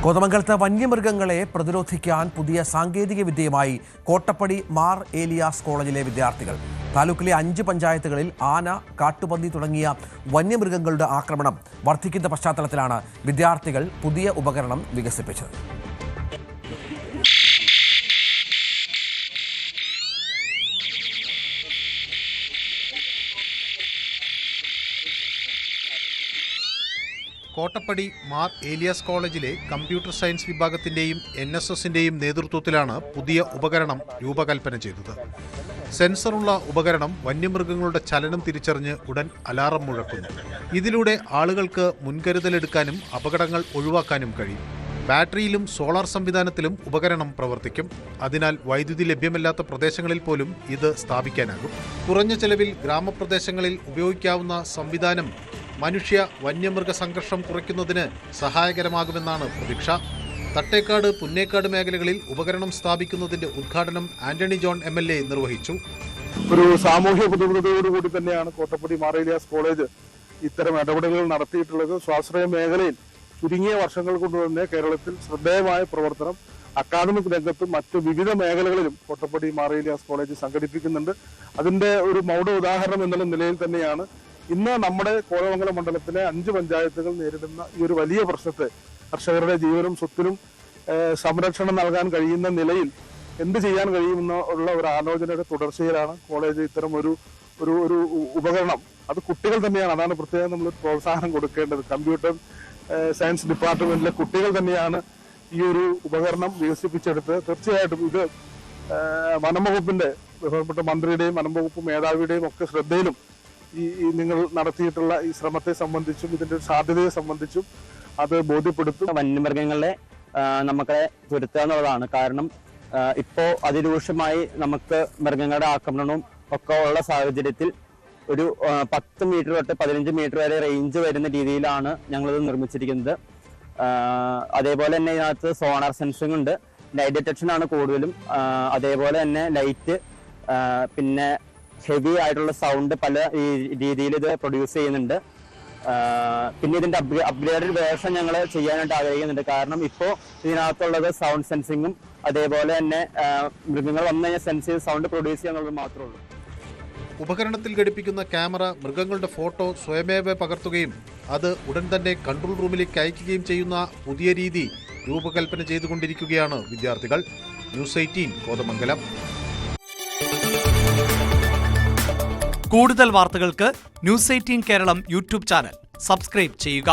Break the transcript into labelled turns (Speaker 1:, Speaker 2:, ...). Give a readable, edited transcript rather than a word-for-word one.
Speaker 1: കോതമംഗലത്ത് വന്യമൃഗങ്ങളെ പ്രതിരോധിക്കാൻ പുതിയ സാങ്കേതിക വിദ്യയുമായി കോട്ടപ്പടി മാർ ഏലിയാസ് കോളേജിലെ വിദ്യാർത്ഥികൾ. താലൂക്കിലെ 5 പഞ്ചായത്തുകളിൽ ആന, കാട്ടുപന്നി തുടങ്ങിയ വന്യമൃഗങ്ങളുടെ ആക്രമണം വർദ്ധിക്കുന്ന പശ്ചാത്തലത്തിലാണ് വിദ്യാർത്ഥികൾ പുതിയ ഉപകരണം വികസിപ്പിച്ചത്.
Speaker 2: കോട്ടപ്പടി മാർ ഏലിയാസ് കോളേജിലെ കമ്പ്യൂട്ടർ സയൻസ് വിഭാഗത്തിന്റെയും NSSന്റെയും നേതൃത്വത്തിലാണ് പുതിയ ഉപകരണം രൂപകൽപ്പന ചെയ്തത്. സെൻസറുള്ള ഉപകരണം വന്യമൃഗങ്ങളുടെ ചലനം തിരിച്ചറിഞ്ഞ് ഉടൻ അലാറം മുഴക്കുന്നു. ഇതിലൂടെ ആളുകൾക്ക് മുൻകരുതലെടുക്കാനും അപകടങ്ങൾ ഒഴിവാക്കാനും കഴിയും. ബാറ്ററിയിലും സോളാർ സംവിധാനത്തിലും ഉപകരണം പ്രവർത്തിക്കും. അതിനാൽ വൈദ്യുതി ലഭ്യമല്ലാത്ത പ്രദേശങ്ങളിൽ പോലും ഇത് സ്ഥാപിക്കാനാകും. കുറഞ്ഞ ചെലവിൽ ഗ്രാമപ്രദേശങ്ങളിൽ ഉപയോഗിക്കാവുന്ന സംവിധാനം മനുഷ്യ വന്യമൃഗ സംഘർഷം കുറയ്ക്കുന്നതിന് സഹായകരമാകുമെന്നാണ് പ്രതീക്ഷ. തട്ടേക്കാട്, പുന്നേക്കാട് മേഖലകളിൽ ഉപകരണം സ്ഥാപിക്കുന്നതിന്റെ ഉദ്ഘാടനം ആന്റണി ജോൺ MLA നിർവഹിച്ചു.
Speaker 3: ഒരു സാമൂഹ്യ പ്രതിബദ്ധതയോടുകൂടി തന്നെയാണ് കോട്ടപ്പടി മാർ ഏലിയാസ് കോളേജ് ഇത്തരം ഇടപെടലുകൾ നടത്തിയിട്ടുള്ളത്. സ്വാശ്രയ മേഖലയിൽ ചുരുങ്ങിയ വർഷങ്ങൾ കൊണ്ട് തന്നെ കേരളത്തിൽ ശ്രദ്ധേയമായ പ്രവർത്തനം അക്കാദമിക് രംഗത്തും മറ്റു വിവിധ മേഖലകളിലും കോട്ടപ്പടി മാർ ഏലിയാസ് കോളേജ് സംഘടിപ്പിക്കുന്നുണ്ട്. അതിന്റെ ഒരു മൗഢ ഉദാഹരണം എന്നുള്ള നിലയിൽ തന്നെയാണ് ഇന്ന് നമ്മുടെ കോതമംഗലം മണ്ഡലത്തിലെ 5 പഞ്ചായത്തുകൾ നേരിടുന്ന ഈ ഒരു വലിയ പ്രശ്നത്തെ കർഷകരുടെ ജീവനും സ്വത്തിനും സംരക്ഷണം നൽകാൻ കഴിയുന്ന നിലയിൽ എന്ത് ചെയ്യാൻ കഴിയുമെന്നുള്ള ഒരു ആലോചനയുടെ തുടർച്ചയിലാണ് കോളേജ് ഇത്തരം ഒരു ഉപകരണം, അത് കുട്ടികൾ തന്നെയാണ്, അതാണ് പ്രത്യേകം നമ്മൾ പ്രോത്സാഹനം കൊടുക്കേണ്ടത്. കമ്പ്യൂട്ടർ സയൻസ് ഡിപ്പാർട്ട്മെന്റിലെ കുട്ടികൾ തന്നെയാണ് ഈ ഒരു ഉപകരണം വികസിപ്പിച്ചെടുത്ത്. തീർച്ചയായിട്ടും ഇത് വനംവകുപ്പിന്റെ ബഹുമാനപ്പെട്ട മന്ത്രിയുടെയും വനംവകുപ്പ് മേധാവിയുടെയും ഒക്കെ ശ്രദ്ധയിലും ഈ നിങ്ങൾ നടത്തിയിട്ടുള്ള ഈ ശ്രമത്തെ സംബന്ധിച്ചും ഇതിന്റെ സാധ്യതയെ സംബന്ധിച്ചും അത് ബോധ്യപ്പെടുത്തും.
Speaker 4: വന്യമൃഗങ്ങളെ നമുക്ക് തുരത്തുക എന്നുള്ളതാണ്. കാരണം ഇപ്പോ അതിരൂക്ഷമായി നമുക്ക് മൃഗങ്ങളുടെ ആക്രമണവും ഒക്കെ ഉള്ള സാഹചര്യത്തിൽ ഒരു 10 മീറ്റർ തൊട്ട് 15 മീറ്റർ വരെ റേഞ്ച് വരുന്ന രീതിയിലാണ് ഞങ്ങളിത് നിർമ്മിച്ചിരിക്കുന്നത്. അതേപോലെ തന്നെ ഇതിനകത്ത് സോണാർ സെൻസിംഗ് ഉണ്ട്, ലൈറ്റ് ഡിറ്റക്ഷൻ ആണ് കൂടുതലും. അതേപോലെ തന്നെ ലൈറ്റ്, പിന്നെ ഹെവി ആയിട്ടുള്ള സൗണ്ട് പല രീതിയിൽ ഇത് പ്രൊഡ്യൂസ് ചെയ്യുന്നുണ്ട്. പിന്നെ ഇതിന്റെ അപ്ഗ്രേഡഡ് വേർഷൻ ഞങ്ങൾ ചെയ്യാനായിട്ട് ആഗ്രഹിക്കുന്നുണ്ട്. കാരണം ഇപ്പോൾ ഇതിനകത്തുള്ളത് സൗണ്ട് സെൻസിങ്ങും അതേപോലെ തന്നെ മൃഗങ്ങൾ വന്നു കഴിഞ്ഞാൽ സെൻസ് ചെയ്ത് സൗണ്ട് പ്രൊഡ്യൂസ് ചെയ്യാന്നുള്ളത് മാത്രമേ ഉള്ളൂ.
Speaker 2: ഉപകരണത്തിൽ ഘടിപ്പിക്കുന്ന ക്യാമറ മൃഗങ്ങളുടെ ഫോട്ടോ സ്വയമേവ പകർത്തുകയും അത് ഉടൻ തന്നെ കൺട്രോൾ റൂമിലേക്ക് അയക്കുകയും ചെയ്യുന്ന പുതിയ രീതി രൂപകൽപ്പന ചെയ്തുകൊണ്ടിരിക്കുകയാണ് വിദ്യാർത്ഥികൾ. ന്യൂസ് 18 കോതമംഗലം.
Speaker 5: കൂടുതൽ വാർത്തകൾക്ക് news 18 Keralam YouTube channel subscribe ചെയ്യുക.